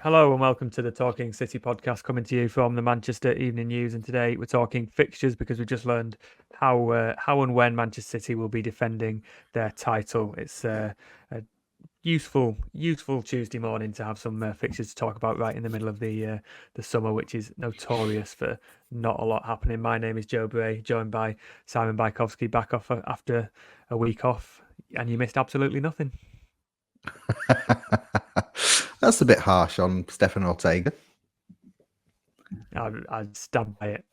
Hello and welcome to the Talking City podcast, coming to you from the Manchester Evening News. And today we're talking fixtures because we just learned how and when Manchester City will be defending their title. It's a useful Tuesday morning to have some fixtures to talk about right in the middle of the summer, which is notorious for not a lot happening. My name is Joe Bray, joined by Simon Bajkowski, back off after a week off, and you missed absolutely nothing. That's a bit harsh on Stefan Ortega. I stand by it.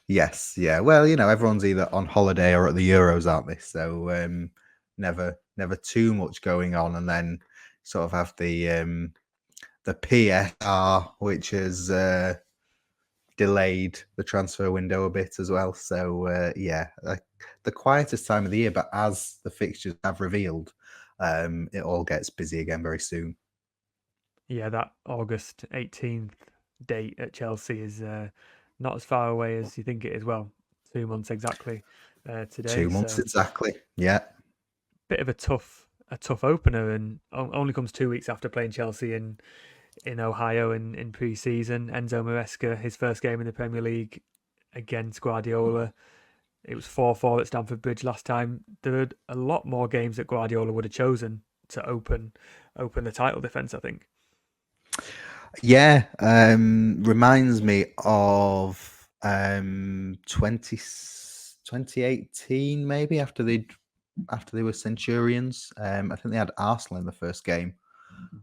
Yes, yeah. Well, everyone's either on holiday or at the Euros, aren't they? So never too much going on, and then sort of have the PSR, which has delayed the transfer window a bit as well. So the quietest time of the year, but as the fixtures have revealed, it all gets busy again very soon. Yeah, that August 18th date at Chelsea is not as far away as you think it is. Well, 2 months exactly today. 2 months So exactly. Yeah. bit of a tough opener, and only comes 2 weeks after playing Chelsea in Ohio in pre-season. Enzo Maresca, his first game in the Premier League against Guardiola. It was 4-4 at Stamford Bridge last time. There are a lot more games that Guardiola would have chosen to open the title defence, I think. Yeah, reminds me of 2018 maybe after they were Centurions. I think they had Arsenal in the first game,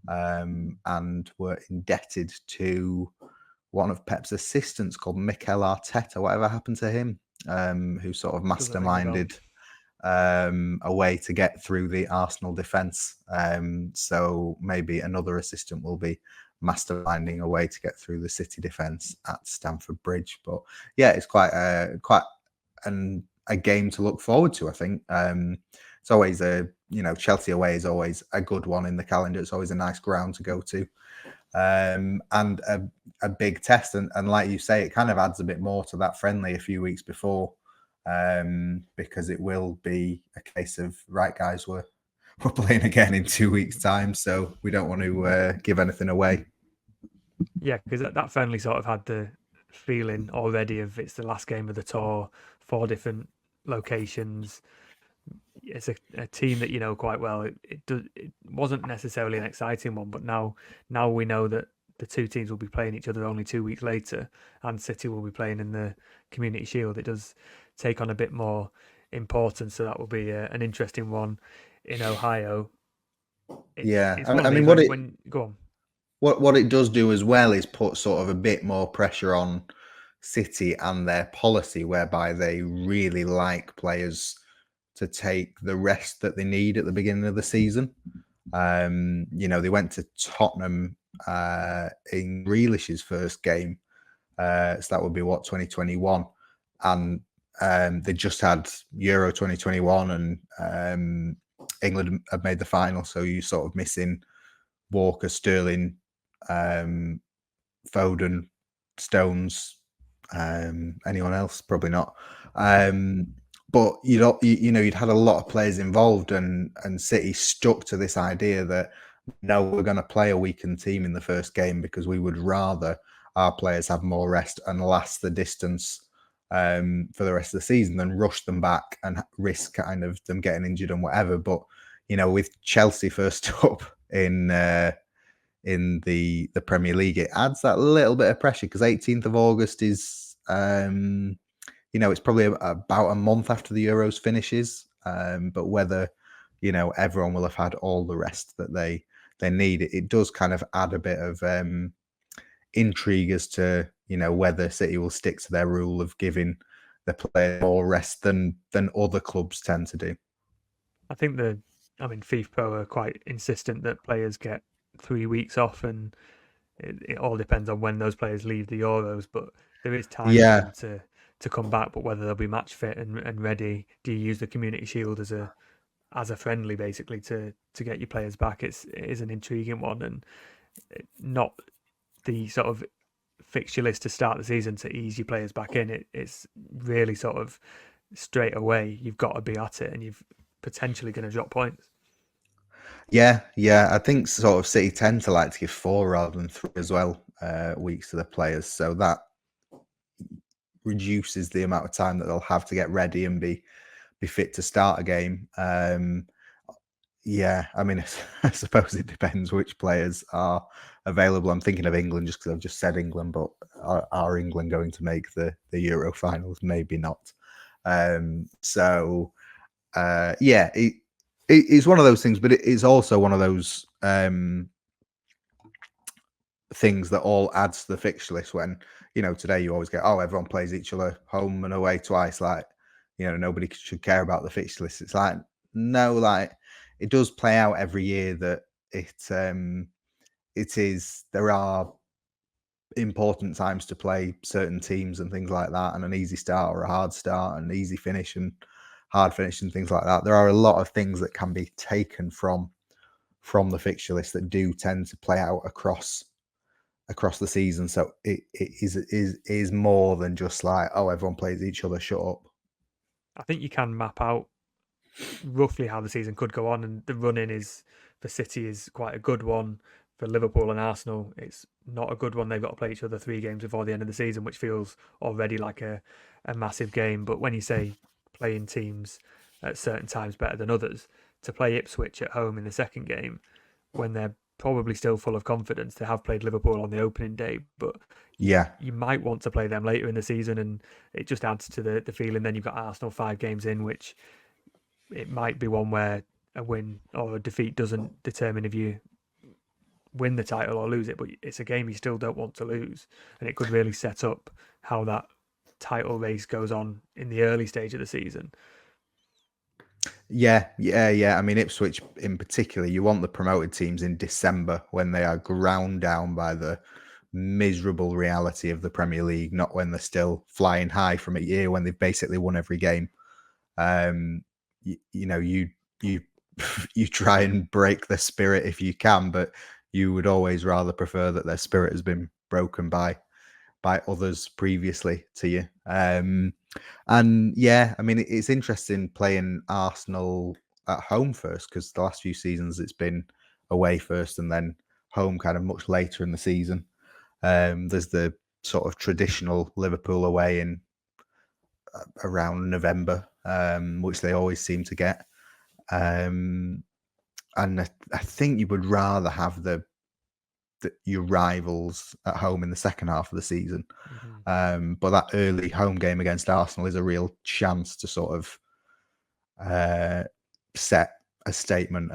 and were indebted to one of Pep's assistants called Mikel Arteta. Whatever happened to him? Who sort of Doesn't ring a bell. masterminded a way to get through the Arsenal defence. So maybe another assistant will be masterminding a way to get through the City defence at Stamford Bridge. But yeah, it's quite a game to look forward to. I think it's always Chelsea away is always a good one in the calendar. It's always a nice ground to go to. And a big test, and like you say, it kind of adds a bit more to that friendly a few weeks before, because it will be a case of, right, guys, we're playing again in 2 weeks' time, so we don't want to give anything away. Yeah, because that friendly sort of had the feeling already of it's the last game of the tour, 4 different locations. It's a team that you know quite well. It wasn't necessarily an exciting one, but now we know that the two teams will be playing each other only 2 weeks later, and City will be playing in the Community Shield. It does take on a bit more importance, so that will be an interesting one in Ohio. It's Yeah, it's one I of mean, these what when go on. it does do as well is put sort of a bit more pressure on City and their policy, whereby they really like players to take the rest that they need at the beginning of the season. They went to Tottenham in Grealish's first game, so that would be 2021, and they just had Euro 2021, and England had made the final. So you sort of missing Walker, Sterling, Foden, Stones, anyone else? Probably not. But you'd had a lot of players involved, and City stuck to this idea that no, we're going to play a weakened team in the first game because we would rather our players have more rest and last the distance for the rest of the season than rush them back and risk kind of them getting injured and whatever. But with Chelsea first up in the Premier League, it adds that little bit of pressure because 18th of August is it's probably about a month after the Euros finishes. But whether everyone will have had all the rest that they need, it does kind of add a bit of intrigue as to whether City will stick to their rule of giving the player more rest than other clubs tend to do. I think FIFA Pro are quite insistent that players get 3 weeks off, and it all depends on when those players leave the Euros. But there is time for Yeah, them to come back. But whether they'll be match fit and ready, do you use the Community Shield as a friendly basically to get your players back? It is an intriguing one, and not the sort of fixture list to start the season to ease your players back in. It's really sort of straight away. You've got to be at it, and you've potentially going to drop points. Yeah, I think sort of City tend to like to give 4 rather than 3 as well, weeks to the players. So that reduces the amount of time that they'll have to get ready and be fit to start a game. Yeah, I mean, I suppose it depends which players are available. I'm thinking of England just because I've just said England, but are England going to make the Euro finals? Maybe not. Yeah, it's one of those things, but it is also one of those things that all adds to the fixture list. When today you always get, oh, everyone plays each other home and away twice, like nobody should care about the fixture list. It's like, no, like it does play out every year that there are important times to play certain teams and things like that, and an easy start or a hard start, and easy finish and hard finish and things like that. There are a lot of things that can be taken from the fixture list that do tend to play out across the season. So it is more than just like, oh, everyone plays each other, shut up. I think you can map out roughly how the season could go on, and the run-in is for City is quite a good one. For Liverpool and Arsenal, it's not a good one. They've got to play each other 3 games before the end of the season, which feels already like a massive game. But when you say playing teams at certain times better than others, to play Ipswich at home in the second game when they're probably still full of confidence, they have played Liverpool on the opening day, but Yeah, you might want to play them later in the season, and it just adds to the feeling. Then you've got Arsenal 5 games in, which it might be one where a win or a defeat doesn't determine if you win the title or lose it, but it's a game you still don't want to lose, and it could really set up how that title race goes on in the early stage of the season. yeah. I mean, Ipswich in particular, you want the promoted teams in December when they are ground down by the miserable reality of the Premier League, not when they're still flying high from a year when they've basically won every game. You you try and break their spirit if you can, but you would always rather prefer that their spirit has been broken by others previously to you. And yeah, I mean, it's interesting playing Arsenal at home first, because the last few seasons it's been away first and then home kind of much later in the season. There's the sort of traditional Liverpool away in around November, which they always seem to get. And I think you would rather have your rivals at home in the second half of the season. Mm-hmm. But that early home game against Arsenal is a real chance to sort of set a statement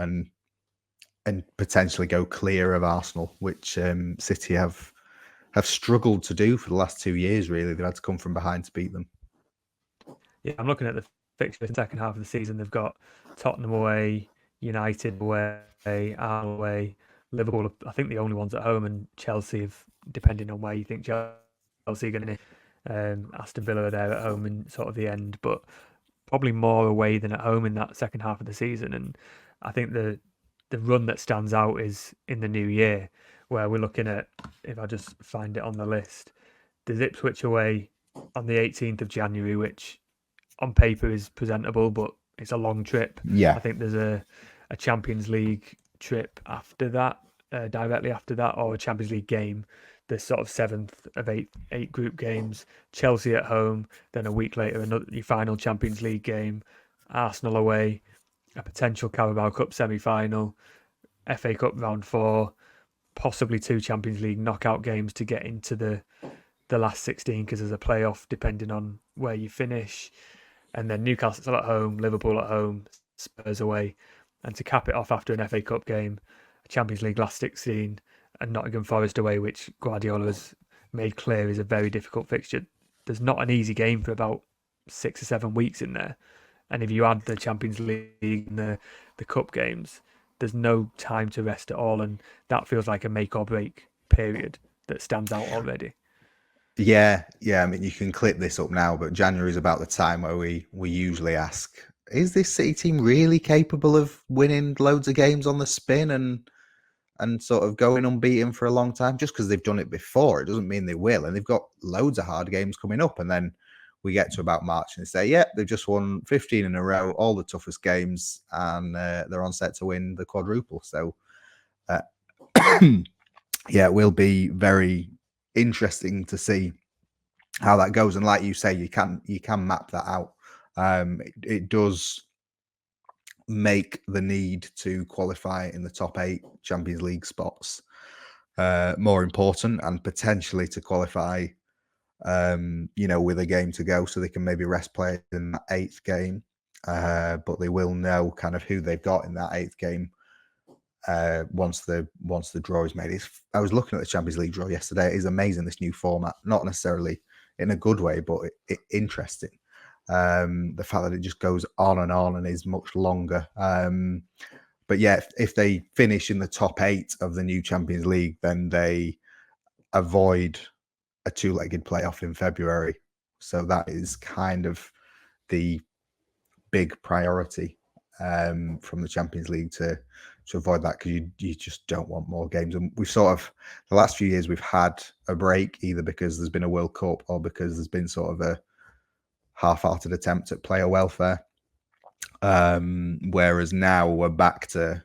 and potentially go clear of Arsenal, which City have struggled to do for the last 2 years. Really, they've had to come from behind to beat them. Yeah, I'm looking at the fixture in the second half of the season. They've got Tottenham away, United away, Arsenal away, Liverpool. I think the only ones at home, and Chelsea, if depending on where you think Chelsea are going to. Aston Villa are there at home in sort of the end, but probably more away than at home in that second half of the season. And I think the run that stands out is in the new year, where we're looking at, if I just find it on the list, there's Ipswich away on the 18th of January, which on paper is presentable, but it's a long trip. Yeah, I think there's a Champions League trip after that, directly after that, or a Champions League game. The sort of 7th of eight group games. Chelsea at home, then a week later, your final Champions League game. Arsenal away, a potential Carabao Cup semi-final, FA Cup round 4, possibly 2 Champions League knockout games to get into the last 16, because there's a playoff depending on where you finish. And then Newcastle at home, Liverpool at home, Spurs away, and to cap it off after an FA Cup game, a Champions League last 16, and Nottingham Forest away, which Guardiola has made clear is a very difficult fixture. There's not an easy game for about 6 or 7 weeks in there. And if you add the Champions League and the Cup games, there's no time to rest at all. And that feels like a make or break period that stands out already. Yeah. I mean, you can clip this up now, but January is about the time where we usually ask, is this City team really capable of winning loads of games on the spin and sort of going unbeaten for a long time? Just because they've done it before, it doesn't mean they will. And they've got loads of hard games coming up. And then we get to about March and they say, yeah, they've just won 15 in a row, all the toughest games, and they're on set to win the quadruple. So, yeah, it will be very interesting to see how that goes. And like you say, you can map that out. It does make the need to qualify in the top 8 Champions League spots more important, and potentially to qualify with a game to go, so they can maybe rest players in that 8th game, but they will know kind of who they've got in that 8th game once the draw is made. I was looking at the Champions League draw yesterday. It is amazing, this new format, not necessarily in a good way, but it interesting. The fact that it just goes on and is much longer. But yeah, if they finish in the top 8 of the new Champions League, then they avoid a 2-legged playoff in February. So that is kind of the big priority from the Champions League to avoid that, because you just don't want more games. And we've sort of, the last few years, we've had a break, either because there's been a World Cup or because there's been sort of a half-hearted attempt at player welfare. Whereas now we're back to,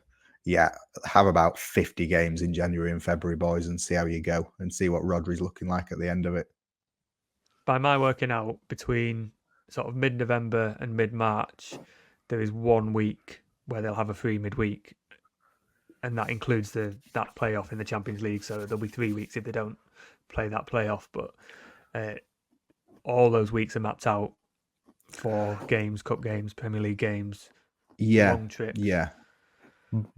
have about 50 games in January and February, boys, and see how you go and see what Rodri's looking like at the end of it. By my working out, between sort of mid-November and mid-March, there is 1 week where they'll have a free midweek, and that includes that playoff in the Champions League. So there'll be 3 weeks if they don't play that playoff. But all those weeks are mapped out for games, cup games, Premier League games, long trips. Yeah.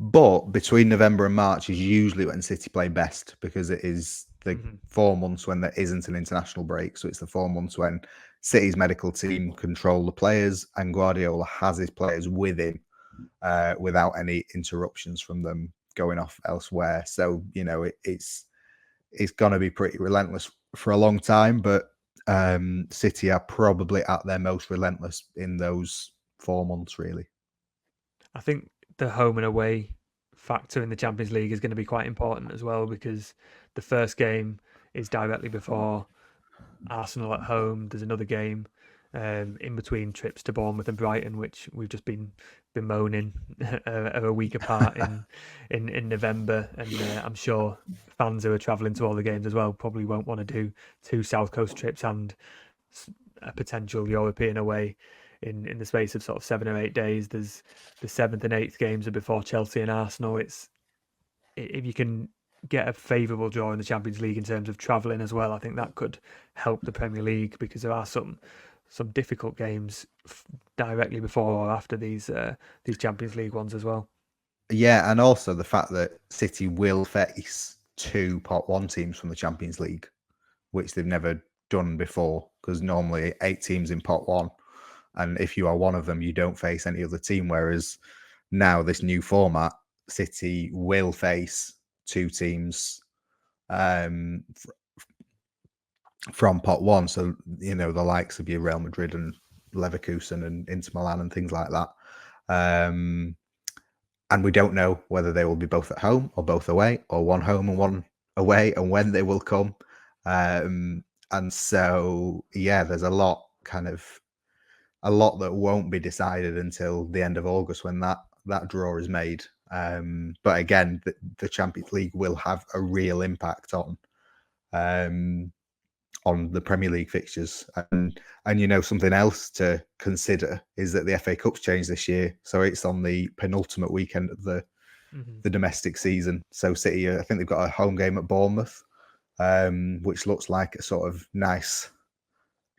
But between November and March is usually when City play best, because it is the 4 months when there isn't an international break. So it's the 4 months when City's medical team control the players, and Guardiola has his players with him without any interruptions from them going off elsewhere. So, it's going to be pretty relentless for a long time, but City are probably at their most relentless in those 4 months, really. I think the home and away factor in the Champions League is going to be quite important as well, because the first game is directly before Arsenal at home. There's another game in between trips to Bournemouth and Brighton, which we've just been bemoaning are a week apart in November. And I'm sure fans who are travelling to all the games as well probably won't want to do 2 South Coast trips and a potential European away in the space of sort of 7 or 8 days. There's the 7th and 8th games are before Chelsea and Arsenal. If you can get a favourable draw in the Champions League in terms of travelling as well, I think that could help the Premier League, because there are some difficult games directly before or after these Champions League ones as well. Yeah, and also the fact that City will face 2 Pot 1 teams from the Champions League, which they've never done before, because normally 8 teams in Pot 1, and if you are one of them, you don't face any other team. Whereas now, this new format, City will face 2 teams from Pot 1. So, the likes of your Real Madrid and Leverkusen and Inter Milan and things like that. And we don't know whether they will be both at home or both away, or one home and one away, and when they will come. And so, there's a lot that won't be decided until the end of August, when that draw is made. But again, the Champions League will have a real impact on the Premier League fixtures. And something else to consider is that the FA Cup's changed this year, so it's on the penultimate weekend of the domestic season. So City, I think they've got a home game at Bournemouth, which looks like a sort of nice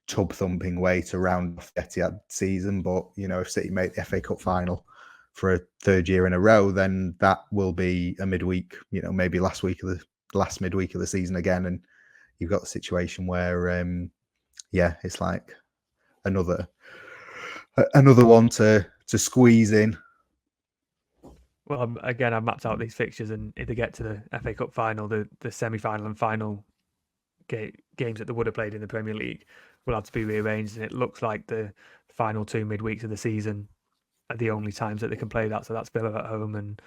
tub thumping way to round off the Etihad season. But if City make the FA Cup final for a 3rd year in a row, then that will be a midweek, maybe last midweek of the season again, and you've got the situation where it's like another one to squeeze in. Well, again, I've mapped out these fixtures, and if they get to the FA Cup final, the semi-final and final games that they would have played in the Premier League will have to be rearranged, and it looks like the final 2 midweeks of the season are the only times that they can play that. So that's Villa at home and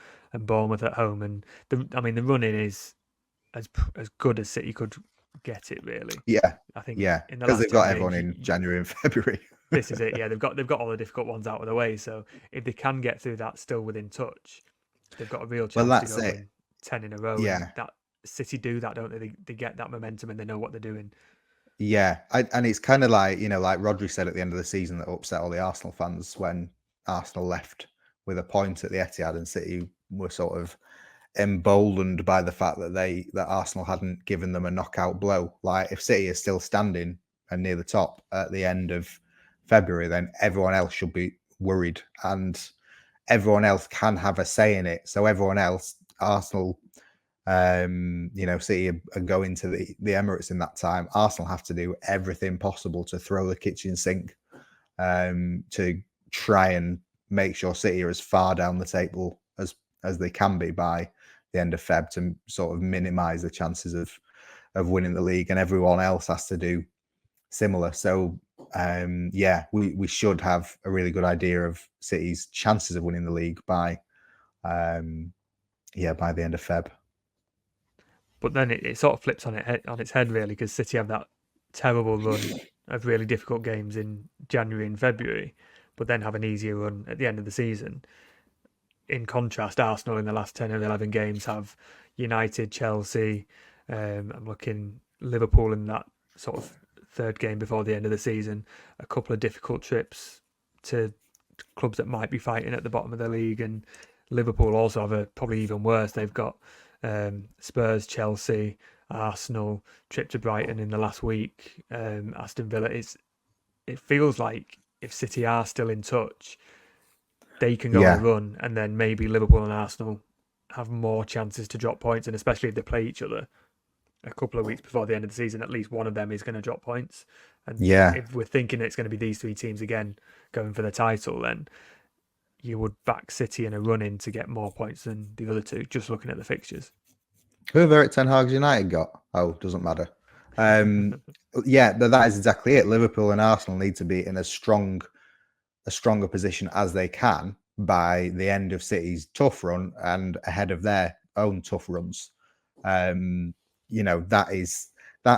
Bournemouth at home, and the running is as good as City could get it really. Yeah, I think yeah, in the because last they've 10 got everyone games, in January and February. this is it. Yeah, they've got all the difficult ones out of the way. So if they can get through that still within touch, they've got a real Well, chance to that's go and it. win 10 in a row. And Yeah, that City do that, don't they? They get that momentum and they know what they're doing. yeah, and it's kind of like, like Rodri said at the end of the season, that upset all the Arsenal fans when Arsenal left with a point at the Etihad, and City were sort of emboldened by the fact that Arsenal hadn't given them a knockout blow. Like, if City is still standing and near the top at the end of February, then everyone else should be worried, and everyone else can have a say in it. So everyone else, Arsenal, City are going to the Emirates in that time. Arsenal have to do everything possible to throw the kitchen sink, to try and make sure City are as far down the table as they can be by the end of Feb, to sort of minimise the chances of winning the league, and everyone else has to do similar. So we should have a really good idea of City's chances of winning the league by the end of Feb. But then it sort of flips on its head really, because City have that terrible run of really difficult games in January and February, but then have an easier run at the end of the season. In contrast, Arsenal in the last 10 or 11 games have United, Chelsea, I'm looking Liverpool in that sort of third game before the end of the season, a couple of difficult trips to clubs that might be fighting at the bottom of the league, and Liverpool also have a probably even worse. They've got Spurs, Chelsea, Arsenal, trip to Brighton in the last week, Aston Villa. It feels like if City are still in touch, they can go on a run, and then maybe Liverpool and Arsenal have more chances to drop points, and especially if they play each other a couple of weeks before the end of the season, at least one of them is going to drop points. And if we're thinking it's going to be these three teams again going for the title, then you would back City in a run-in to get more points than the other two, just looking at the fixtures. Who have Eric Ten Hag's United got? Oh, doesn't matter. But that is exactly it. Liverpool and Arsenal need to be in a stronger position as they can by the end of City's tough run and ahead of their own tough runs. That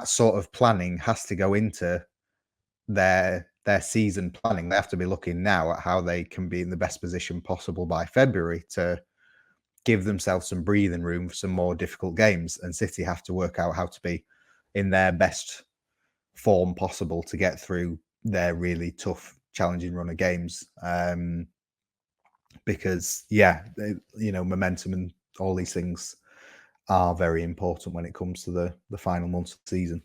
sort of planning has to go into their season planning. They have to be looking now at how they can be in the best position possible by February to give themselves some breathing room for some more difficult games. And City have to work out how to be in their best form possible to get through their really tough, challenging run of games. Because momentum and all these things are very important when it comes to the final months of the season.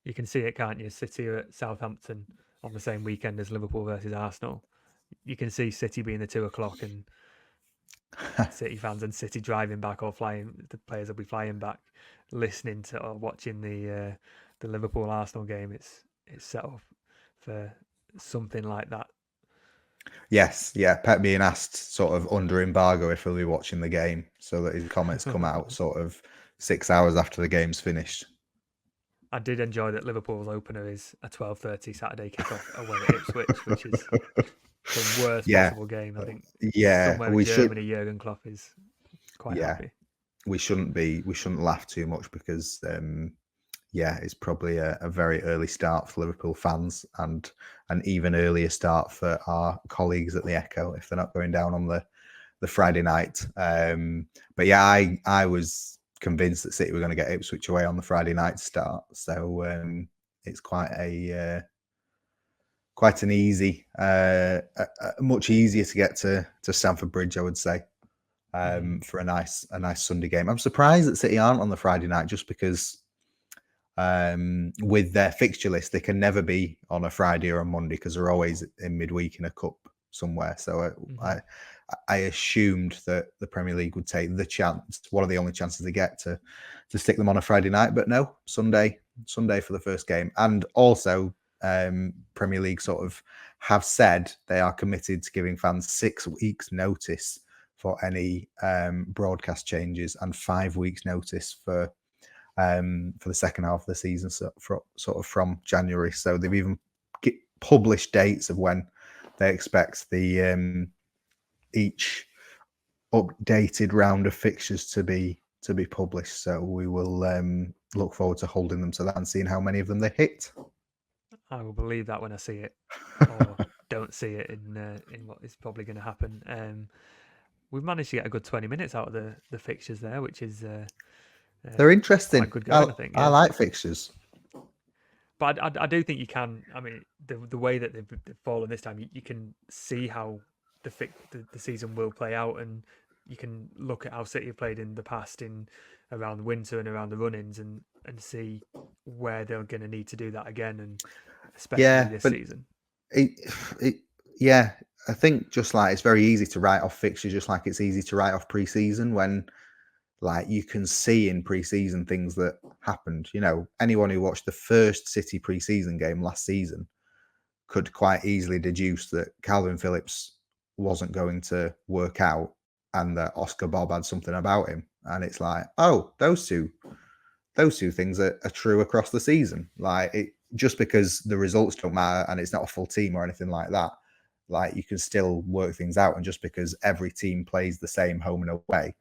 You can see it, can't you? City are at Southampton on the same weekend as Liverpool versus Arsenal. You can see City being the 2 o'clock, and City fans and City driving back or flying. The players will be flying back, listening to or watching the Liverpool Arsenal game. It's set up for something like that. Yes, yeah. Pep being asked sort of under embargo if he'll be watching the game, so that his comments come out sort of 6 hours after the game's finished. I did enjoy that Liverpool's opener is a 12:30 Saturday kickoff away at Ipswich, which is the worst possible game. I think somewhere in Germany, Jurgen Klopp is quite happy. We shouldn't laugh too much because it's probably a very early start for Liverpool fans, and an even earlier start for our colleagues at the Echo if they're not going down on the Friday night. But yeah, I was convinced that City were going to get Ipswich away on the Friday night start. So it's quite an easy, much easier to get to Stamford Bridge, I would say, for a nice Sunday game. I'm surprised that City aren't on the Friday night, just because with their fixture list, they can never be on a Friday or a Monday because they're always in midweek in a cup somewhere. So I assumed that the Premier League would take the chance, one of the only chances they get, to stick them on a Friday night. But no, Sunday for the first game. And also Premier League sort of have said they are committed to giving fans 6 weeks notice for any broadcast changes, and 5 weeks notice for the second half of the season, so sort of from January. So they've even published dates of when they expect the each updated round of fixtures to be to be published. So we will look forward to holding them to that and seeing how many of them they hit. I will believe that when I see it, or don't see it in what is probably going to happen. We've managed to get a good 20 minutes out of the fixtures there, which is They're interesting. quite good going, I think. I Yeah. like fixtures. But I do think you can. I mean, the way that they've fallen this time, you can see how the season will play out, and you can look at how City have played in the past in around the winter and around the run-ins, and see where they're going to need to do that again, and especially this season. Yeah, I think just like it's very easy to write off fixtures, just like it's easy to write off pre-season when like you can see in pre-season things that happened. You know, anyone who watched the first City pre-season game last season could quite easily deduce that Calvin Phillips wasn't going to work out and that Oscar Bob had something about him. And it's like, oh, those two things are true across the season. Like it, just because the results don't matter and it's not a full team or anything like that, like you can still work things out. And just because every team plays the same home and away,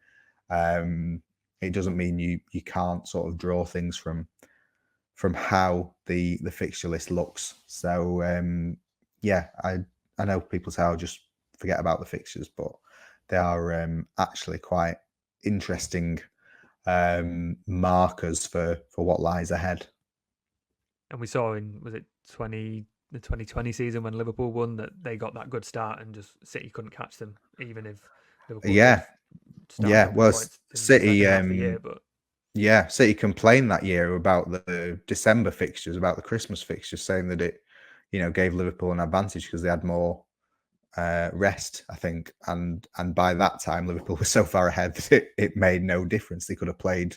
it doesn't mean you can't sort of draw things from how the fixture list looks. So yeah, I know people say I'll just forget about the fixtures, but they are actually quite interesting markers for what lies ahead. And we saw in the 2020 season when Liverpool won that they got that good start and just City couldn't catch them, even if Liverpool well, City year, but yeah, City complained that year about the December fixtures, about the Christmas fixtures, saying that it, you know, gave Liverpool an advantage because they had more rest, I think, and by that time Liverpool was so far ahead that it made no difference. They could have played,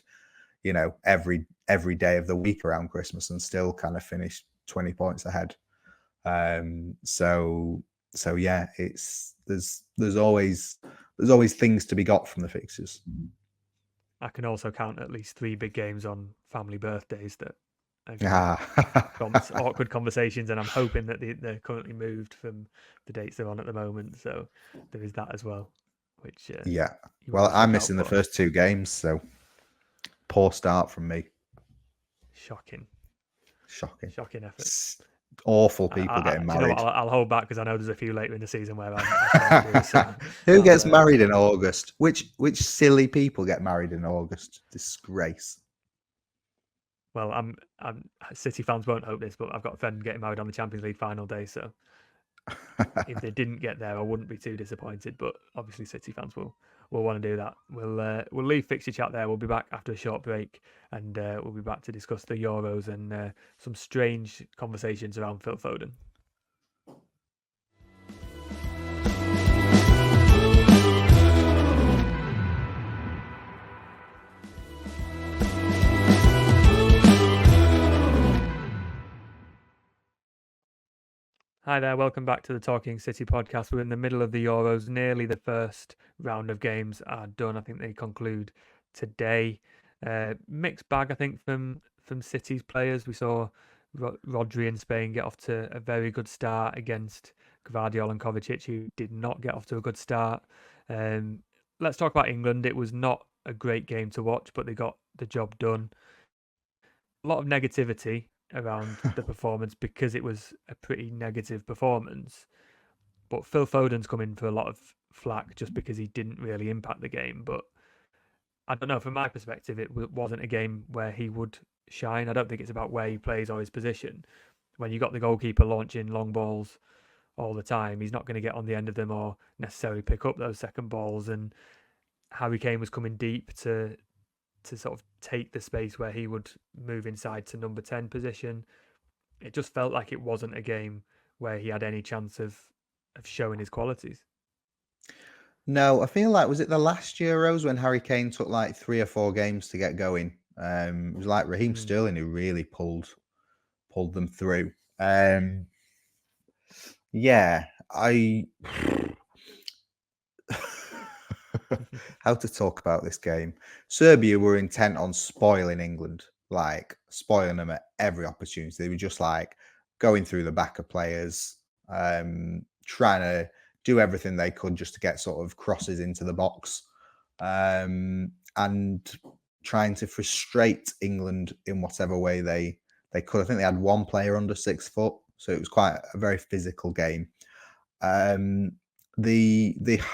you know, every day of the week around Christmas and still kind of finished 20 points ahead. So yeah, it's there's always things to be got from the fixtures. I can also count at least 3 big games on family birthdays that are awkward conversations, and I'm hoping that they're currently moved from the dates they're on at the moment. So there is that as well. Which yeah, well, I'm missing the first 2 games, so poor start from me. Shocking effort. Awful people getting married. You know what, I'll hold back because I know there's a few later in the season where I'm so who gets married in August? Which silly people get married in August? Disgrace. Well, I'm City fans won't hope this, but I've got a friend getting married on the Champions League final day, so if they didn't get there, I wouldn't be too disappointed. But obviously, City fans will want to do that. We'll leave fixture chat there. We'll be back after a short break, and we'll be back to discuss the Euros and some strange conversations around Phil Foden. Hi there, welcome back to the Talking City podcast. We're in the middle of the Euros. Nearly the first round of games are done. I think they conclude today. Mixed bag, I think, from City's players. We saw Rodri in Spain get off to a very good start against Gvardiol and Kovacic, who did not get off to a good start. Let's talk about England. It was not a great game to watch, but they got the job done. A lot of negativity around the performance because it was a pretty negative performance. But Phil Foden's come in for a lot of flack just because he didn't really impact the game. But I don't know, from my perspective, it wasn't a game where he would shine. I don't think it's about where he plays or his position. When you got the goalkeeper launching long balls all the time, he's not going to get on the end of them or necessarily pick up those second balls. And Harry Kane was coming deep to sort of take the space where he would move inside to number 10 position. It just felt like it wasn't a game where he had any chance of showing his qualities. No, I feel like, was it the last Euros when Harry Kane took like 3 or 4 games to get going? It was like Raheem Sterling who really pulled them through. Yeah, how to talk about this game. Serbia were intent on spoiling England, like spoiling them at every opportunity. They were just like going through the back of players, trying to do everything they could just to get sort of crosses into the box. And trying to frustrate England in whatever way they could. I think they had one player under 6 foot, so it was quite a very physical game. The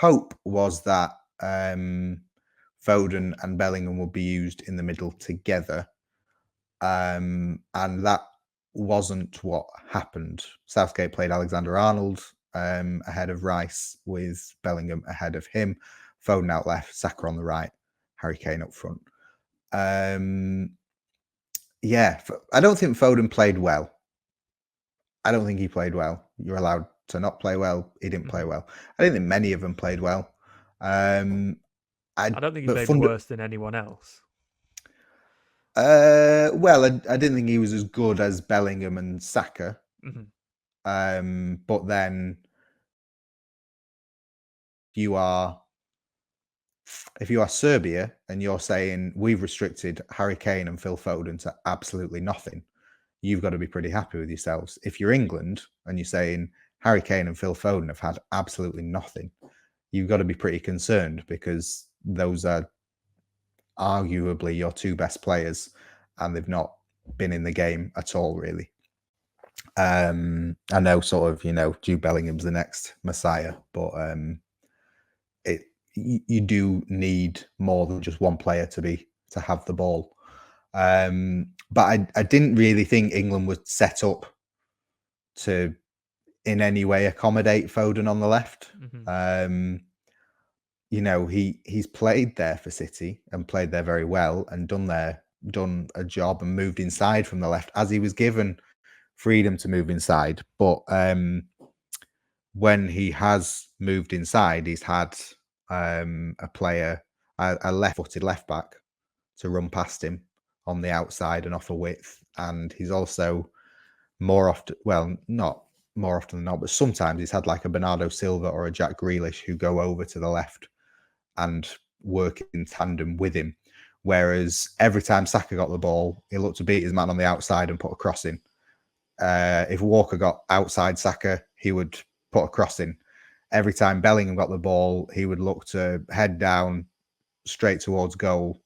hope was that Foden and Bellingham would be used in the middle together, and that wasn't what happened. Southgate played Alexander-Arnold ahead of Rice, with Bellingham ahead of him, Foden out left, Saka on the right, Harry Kane up front. Yeah, I don't think Foden played well. I don't think he played well. You're allowed to not play well. He didn't play well. I didn't think many of them played well. I don't think he played worse than anyone else. Well, I didn't think he was as good as Bellingham and Saka. But then if you are Serbia and you're saying we've restricted Harry Kane and Phil Foden to absolutely nothing, you've got to be pretty happy with yourselves. If you're England and you're saying Harry Kane and Phil Foden have had absolutely nothing, you've got to be pretty concerned, because those are arguably your two best players and they've not been in the game at all, really. I know sort of, Jude Bellingham's the next Messiah, but you do need more than just one player to have the ball. But I didn't really think England was set up to in any way accommodate Foden on the left. He's played there for City and played there very well and done a job and moved inside from the left as he was given freedom to move inside. But when he has moved inside, he's had a player, a left-footed left back, to run past him on the outside and offer width. And he's also more often, well, not more often than not, but sometimes he's had like a Bernardo Silva or a Jack Grealish who go over to the left and work in tandem with him. Whereas every time Saka got the ball, he looked to beat his man on the outside and put a cross in. If Walker got outside Saka, he would put a cross in. Every time Bellingham got the ball, he would look to head down straight towards goal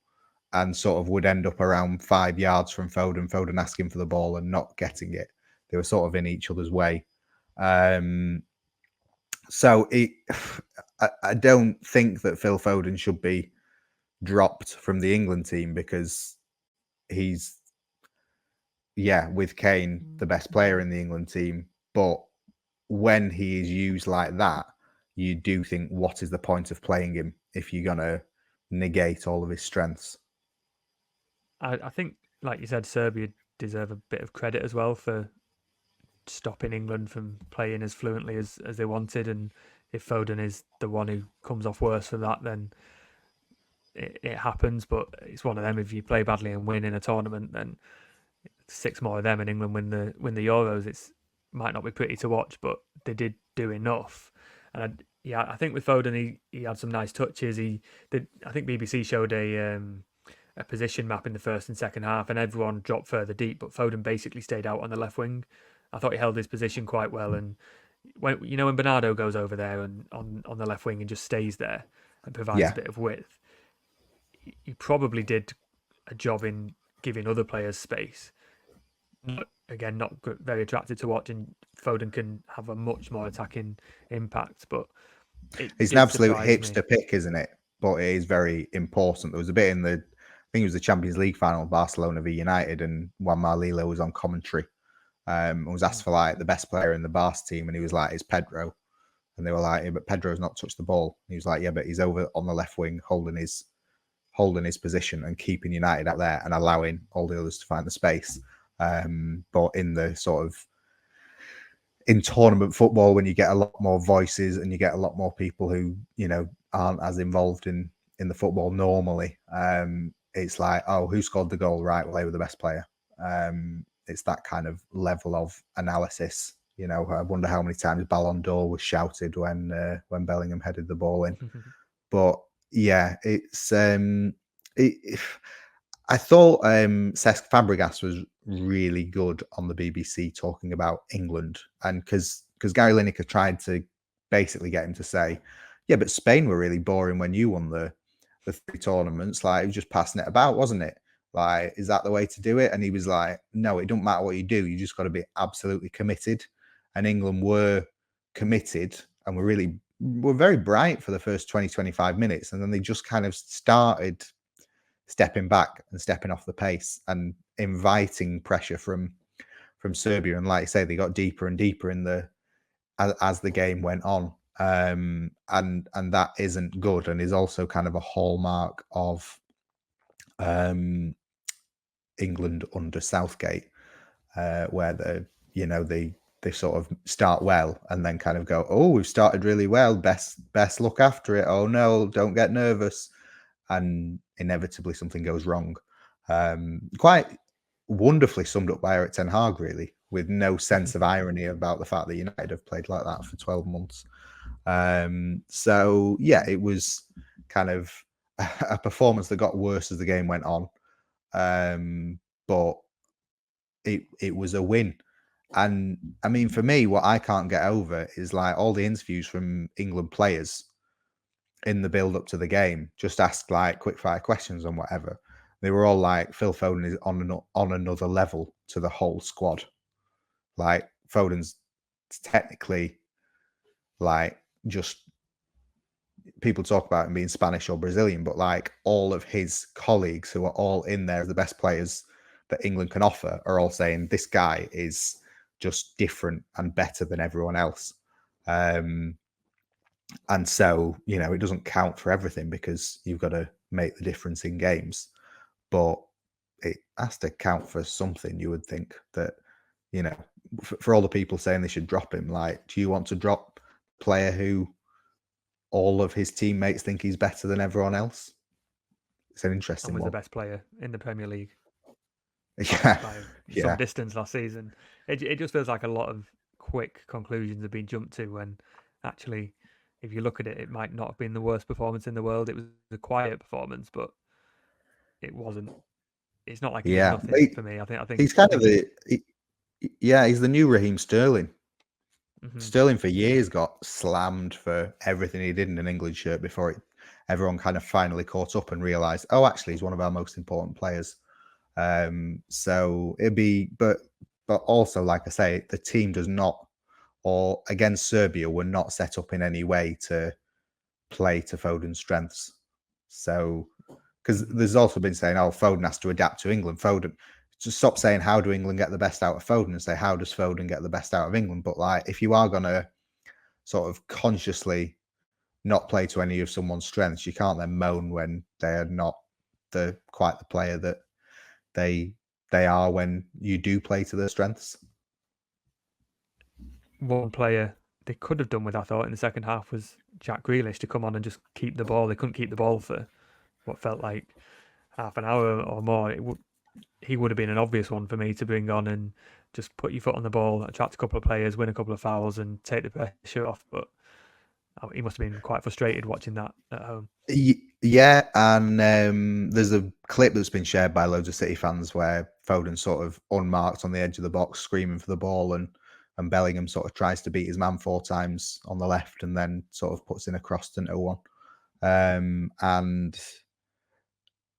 and sort of would end up around 5 yards from Foden. Foden asking for the ball and not getting it. They were sort of in each other's way. So I don't think that Phil Foden should be dropped from the England team, because he's, with Kane, the best player in the England team. But when he is used like that, you do think, what is the point of playing him if you're going to negate all of his strengths? I think, like you said, Serbia deserve a bit of credit as well for stopping England from playing as fluently as they wanted. And if Foden is the one who comes off worse for that, then it happens. But it's one of them. If you play badly and win in a tournament, then 6 more of them and England win the Euros. It might not be pretty to watch, but they did do enough. And I think with Foden, he had some nice touches. I think BBC showed a position map in the first and second half, and everyone dropped further deep, but Foden basically stayed out on the left wing. I thought he held his position quite well, and when Bernardo goes over there and on the left wing and just stays there and provides a bit of width, he probably did a job in giving other players space. Again, not very attractive to watch, and Foden can have a much more attacking impact. But it's an absolute hipster pick, isn't it? But it is very important. There was a bit in I think it was the Champions League final, Barcelona v United, and Juan Marlilo was on commentary and was asked for like the best player in the Barca team, and he was like, it's Pedro. And they were like, yeah, but Pedro's not touched the ball. And he was like, yeah, but he's over on the left wing holding his position and keeping United out there and allowing all the others to find the space. But in the sort of in tournament football, when you get a lot more voices and you get a lot more people who aren't as involved in the football normally, it's like, oh, who scored the goal? Right, well, they were the best player. It's that kind of level of analysis. I wonder how many times Ballon d'Or was shouted when Bellingham headed the ball in. But yeah, it's I thought Cesc Fabregas was really good on the BBC talking about England, and because Gary Lineker tried to basically get him to say, yeah, but Spain were really boring when you won the the 3 tournaments, like, he was just passing it about, wasn't it? Like, is that the way to do it? And he was like, no, it don't matter what you do. You just got to be absolutely committed. And England were committed and were very bright for the first 20, 25 minutes. And then they just kind of started stepping back and stepping off the pace and inviting pressure from Serbia. And like I say, they got deeper and deeper as the game went on. And that isn't good, and is also kind of a hallmark of England under Southgate, where they sort of start well and then kind of go, oh, we've started really well, best look after it. Oh no, don't get nervous, and inevitably something goes wrong. Quite wonderfully summed up by Erik ten Hag, really, with no sense of irony about the fact that United have played like that for 12 months. So yeah, it was kind of a performance that got worse as the game went on. But it was a win. And I mean, for me, what I can't get over is like all the interviews from England players in the build up to the game, just asked like quick fire questions on whatever. They were all like, Phil Foden is on another level to the whole squad. Like, Foden's technically, like, just, people talk about him being Spanish or Brazilian, but like all of his colleagues who are all in there as the best players that England can offer are all saying this guy is just different and better than everyone else. And so, it doesn't count for everything because you've got to make the difference in games, but it has to count for something. You would think that, for all the people saying they should drop him, like, do you want to drop a player who all of his teammates think he's better than everyone else? It's an interesting one. Was the best player in the Premier League. Yeah, by some distance last season. It just feels like a lot of quick conclusions have been jumped to when actually, if you look at it, it might not have been the worst performance in the world. It was a quiet performance, but it wasn't. It's not like it was nothing for me. I think he's kind of he's the new Raheem Sterling. Mm-hmm. Sterling for years got slammed for everything he did in an England shirt before everyone kind of finally caught up and realised, oh, actually, he's one of our most important players. So it'd be, but also, like I say, the team does not, or against Serbia, were not set up in any way to play to Foden's strengths. So, because there's also been saying, oh, Foden has to adapt to England. Foden, just stop saying how do England get the best out of Foden and say how does Foden get the best out of England. But like, if you are going to sort of consciously not play to any of someone's strengths, you can't then moan when they are not quite the player that they are when you do play to their strengths. One player they could have done with, I thought, in the second half was Jack Grealish to come on and just keep the ball. They couldn't keep the ball for what felt like half an hour or more. He would have been an obvious one for me to bring on and just put your foot on the ball, attract a couple of players, win a couple of fouls and take the pressure off. But he must have been quite frustrated watching that at home. Yeah, and there's a clip that's been shared by loads of City fans where Foden sort of unmarked on the edge of the box screaming for the ball, and Bellingham sort of tries to beat his man 4 times on the left and then sort of puts in a cross to no one. And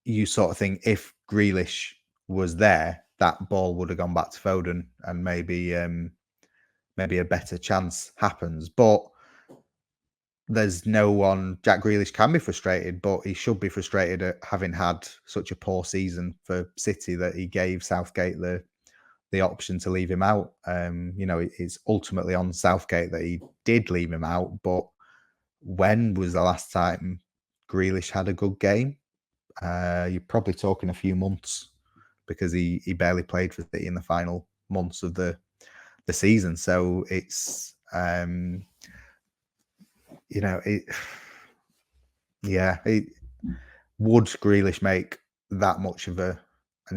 you sort of think if Grealish was there, that ball would have gone back to Foden and maybe a better chance happens. But there's no one. Jack Grealish can be frustrated, but he should be frustrated at having had such a poor season for City that he gave Southgate the option to leave him out. It's ultimately on Southgate that he did leave him out. But when was the last time Grealish had a good game? You're probably talking a few months, because he barely played for City in the final months of the season. So it's would Grealish make that much of an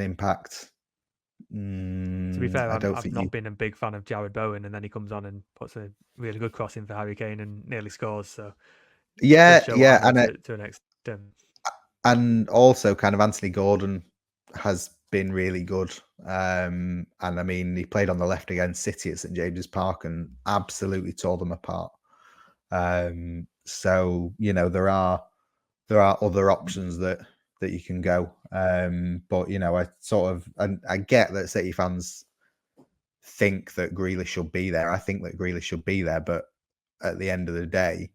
impact? To be fair, I've not been a big fan of Jared Bowen, and then he comes on and puts a really good cross in for Harry Kane and nearly scores. So and to an extent. And also, kind of, Anthony Gordon has been really good. And I mean, he played on the left against City at St James's Park and absolutely tore them apart. So there there are other options that you can go. But I get that City fans think that Grealish should be there. I think that Grealish should be there, but at the end of the day,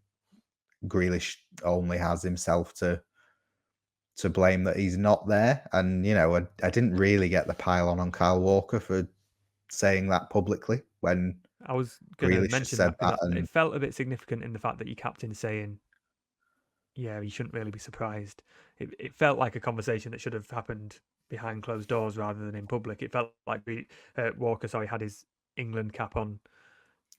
Grealish only has himself to blame that he's not there. And I didn't really get the pile on Kyle Walker for saying that publicly when I was going to Grealish has mention said that because that. And it felt a bit significant in the fact that your captain saying, "Yeah, you shouldn't really be surprised." It felt like a conversation that should have happened behind closed doors rather than in public. It felt like Walker, had his England cap on,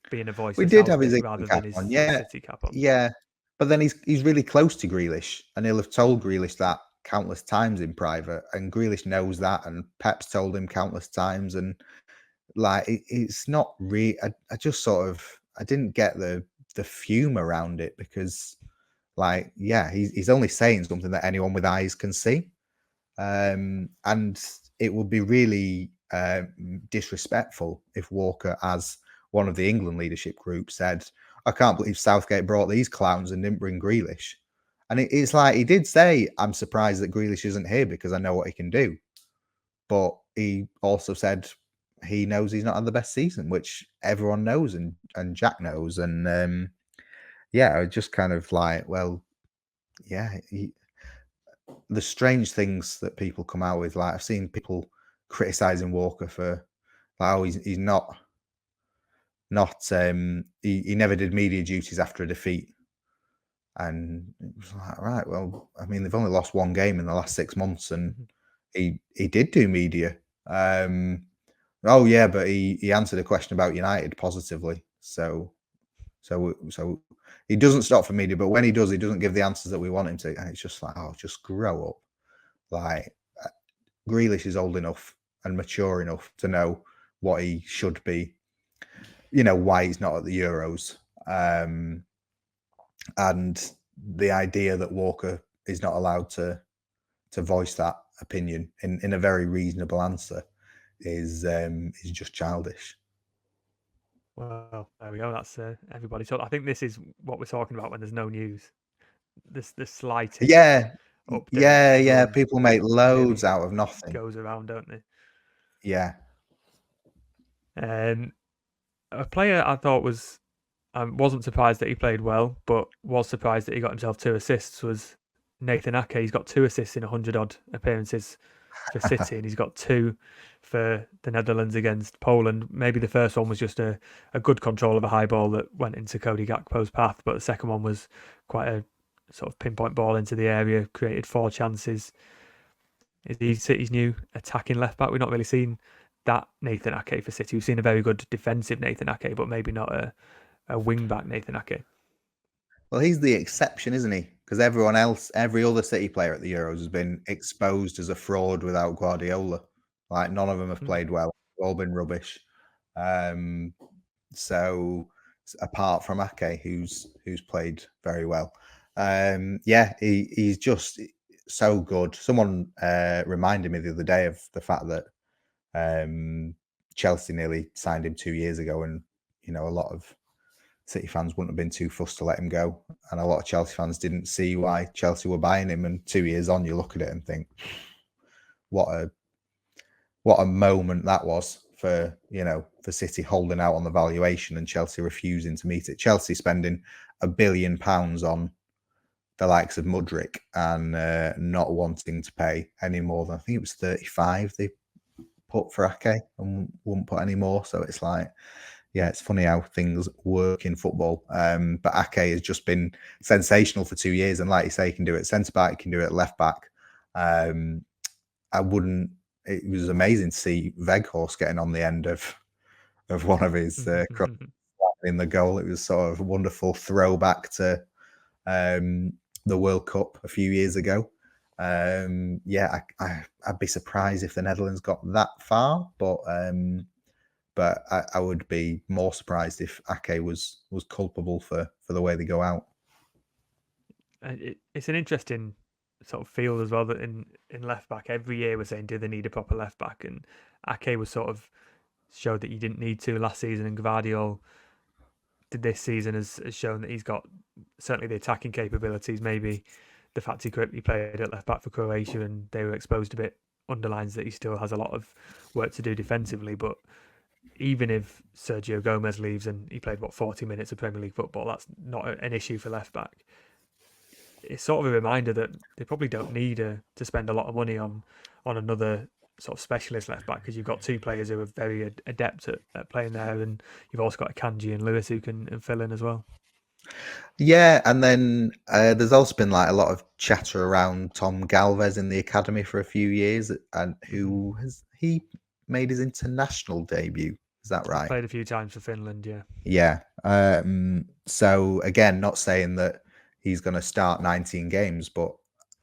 being a voice we for did have his Southgate England rather than cap his on, sort of yeah, City cap on. yeah. But then he's really close to Grealish, and he'll have told Grealish that countless times in private, and Grealish knows that, and Pep's told him countless times, and it's not really. I just I didn't get the fume around it because, he's only saying something that anyone with eyes can see, and it would be really disrespectful if Walker, as one of the England leadership group, said, "I can't believe Southgate brought these clowns and didn't bring Grealish." And it's like he did say, "I'm surprised that Grealish isn't here because I know what he can do." But he also said he knows he's not had the best season, which everyone knows and Jack knows. And I just kind of like, well, yeah, the strange things that people come out with. Like I've seen people criticizing Walker for, he's not he never did media duties after a defeat. And it was like, right, well, I mean, they've only lost one game in the last 6 months, and he did do media. Oh yeah, but he answered a question about United positively. So he doesn't stop for media, but when he does, he doesn't give the answers that we want him to. And it's just like, oh, just grow up. Like Grealish is old enough and mature enough to know what he should be. Why he's not at the Euros. And the idea that Walker is not allowed to voice that opinion in a very reasonable answer is just childish. Well, there we go. That's everybody. So I think this is what we're talking about when there's no news. The slightest update. Yeah. People make loads really out of nothing. Goes around, don't they? Yeah. A player I thought wasn't surprised that he played well, but was surprised that he got himself 2 assists was Nathan Ake. He's got 2 assists in 100 odd appearances for City, and he's got 2 for the Netherlands against Poland. Maybe the first one was just a good control of a high ball that went into Cody Gakpo's path, but the second one was quite a sort of pinpoint ball into the area, created 4 chances. Is he City's new attacking left back? We've not really seen that Nathan Ake for City. We've seen a very good defensive Nathan Ake, but maybe not a wing back Nathan Ake. Well, he's the exception, isn't he? Because everyone else, every other City player at the Euros has been exposed as a fraud without Guardiola. Like none of them have played well. They've all been rubbish. So apart from Ake, who's played very well, he's just so good. Someone reminded me the other day of the fact that Chelsea nearly signed him 2 years ago, and a lot of City fans wouldn't have been too fussed to let him go, and a lot of Chelsea fans didn't see why Chelsea were buying him. And 2 years on, you look at it and think, what a moment that was for City holding out on the valuation and Chelsea refusing to meet it. Chelsea spending £1 billion on the likes of Mudryk and not wanting to pay any more than, I think it was 35 they put for Ake, and wouldn't put any more. So it's like, yeah, it's funny how things work in football. But Ake has just been sensational for 2 years, and like you say, he can do it centre back, he can do it left back. It was amazing to see Weghorst getting on the end of one of his in the goal. It was sort of a wonderful throwback to the World Cup a few years ago. I'd be surprised if the Netherlands got that far, but I would be more surprised if Ake was culpable for the way they go out. It's an interesting sort of field as well, that in left back every year we're saying, do they need a proper left back? And Ake was sort of showed that you didn't need to last season, and Gvardiol did this season has shown that he's got certainly the attacking capabilities, maybe the fact he played at left back for Croatia and they were exposed a bit underlines that he still has a lot of work to do defensively. But even if Sergio Gomez leaves and he played 40 minutes of Premier League football, that's not an issue for left back. It's sort of a reminder that they probably don't need to spend a lot of money on another sort of specialist left back, because you've got two players who are very adept at playing there, and you've also got Kanji and Lewis who can fill in as well. Yeah, and then there's also been like a lot of chatter around Tom Galvez in the academy for a few years, and who has he made his international debut? Is that right? Played a few times for Finland, yeah. Yeah. So again, not saying that he's going to start 19 games, but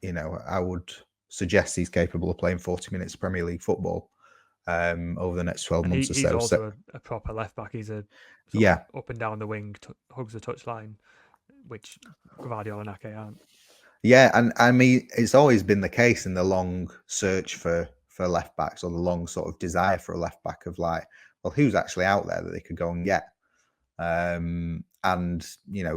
I would suggest he's capable of playing 40 minutes of Premier League football over the next 12 And months or he's so. also a proper left back. He's a yeah, up and down the wing, hugs the touchline, which Gvardiol and Ake aren't. Yeah, and I mean, it's always been the case in the long search for left backs, or the long sort of desire for a left back, of like, well, who's actually out there that they could go and get? And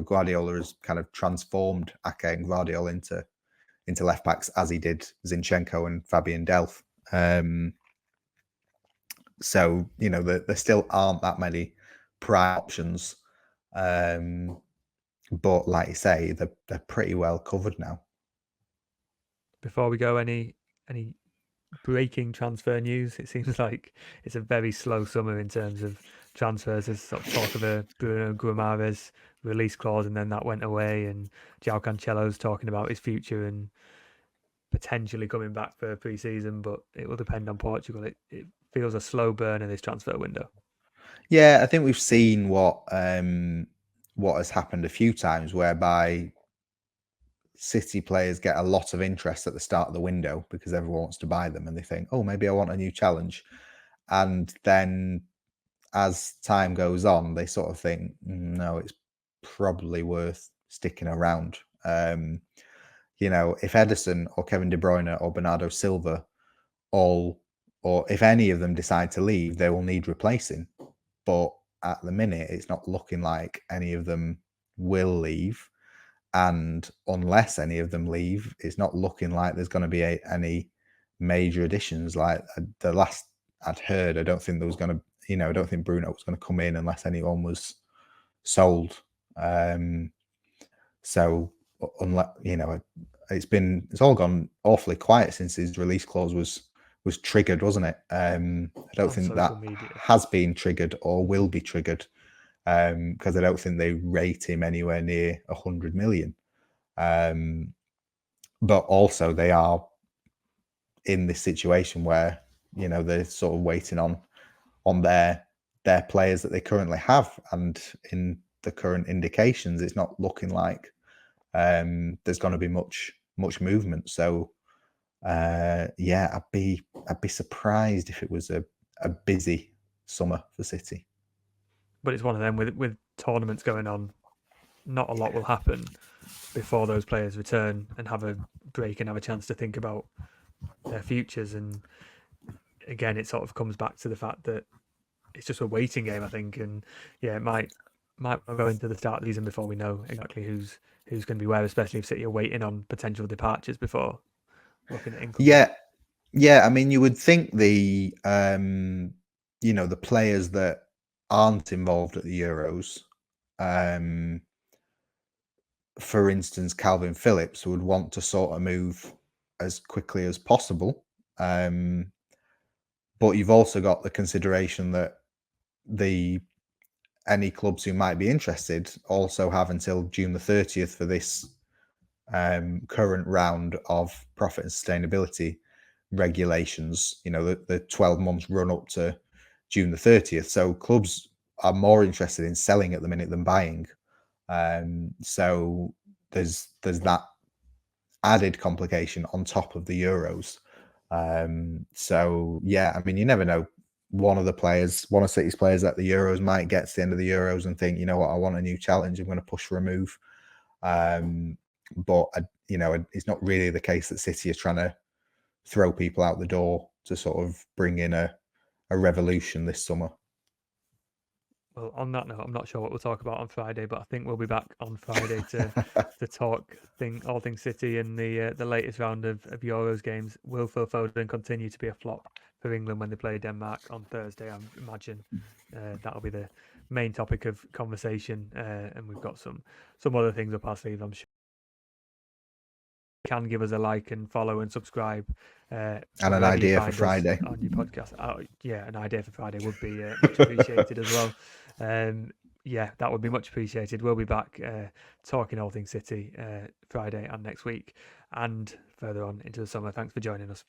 Guardiola has kind of transformed Ake and Gvardiol into left backs, as he did Zinchenko and Fabian Delph. So there still aren't that many prime options. But like you say, they're pretty well covered now. Before we go, any breaking transfer news? It seems like it's a very slow summer in terms of transfers. There's sort of talk of a Bruno Guimaraes release clause, and then that went away. And João Cancelo's talking about his future and potentially coming back for pre-season, but it will depend on Portugal. It feels a slow burn in this transfer window. Yeah, I think we've seen what has happened a few times, whereby City players get a lot of interest at the start of the window because everyone wants to buy them, and they think, oh, maybe I want a new challenge. And then as time goes on, they sort of think, no, it's probably worth sticking around. If Ederson or Kevin De Bruyne or Bernardo Silva or if any of them decide to leave, they will need replacing. But at the minute, it's not looking like any of them will leave. And unless any of them leave, it's not looking like there's going to be any major additions. Like the last I'd heard, I don't think there was going to, I don't think Bruno was going to come in unless anyone was sold. So unless, it's all gone awfully quiet since his release clause was triggered, wasn't it? I don't think that has been triggered or will be triggered, because I don't think they rate him anywhere near 100 million. But also they are in this situation where they're sort of waiting on their players that they currently have, and in the current indications, it's not looking like there's going to be much movement. So I'd be surprised if it was a busy summer for City. But it's one of them, with tournaments going on, not a lot will happen before those players return and have a break and have a chance to think about their futures. And again, it sort of comes back to the fact that it's just a waiting game, I think. And yeah, it might go into the start of the season before we know exactly who's going to be where, especially if City are waiting on potential departures before looking at income. Yeah. I mean, you would think the the players that aren't involved at the Euros, for instance, Calvin Phillips, would want to sort of move as quickly as possible. But you've also got the consideration that any clubs who might be interested also have until June the 30th for this current round of profit and sustainability regulations. The 12 months run up to June the 30th. So clubs are more interested in selling at the minute than buying. So there's that added complication on top of the Euros. So yeah, I mean, you never know. One of City's players at the Euros might get to the end of the Euros and think, you know what, I want a new challenge. I'm going to push for a move. But it's not really the case that City is trying to throw people out the door to sort of bring in a revolution this summer. Well, on that note, I'm not sure what we'll talk about on Friday, but I think we'll be back on Friday to talk all things City and the latest round of Euros games. Will Phil Foden continue to be a flop for England when they play Denmark on Thursday? I imagine that'll be the main topic of conversation, and we've got some other things up our sleeve, I'm sure. Can give us a like and follow and subscribe. And an idea for Friday on your podcast. Yeah, an idea for Friday would be much appreciated as well. Yeah, that would be much appreciated. We'll be back talking all things City Friday and next week and further on into the summer. Thanks for joining us.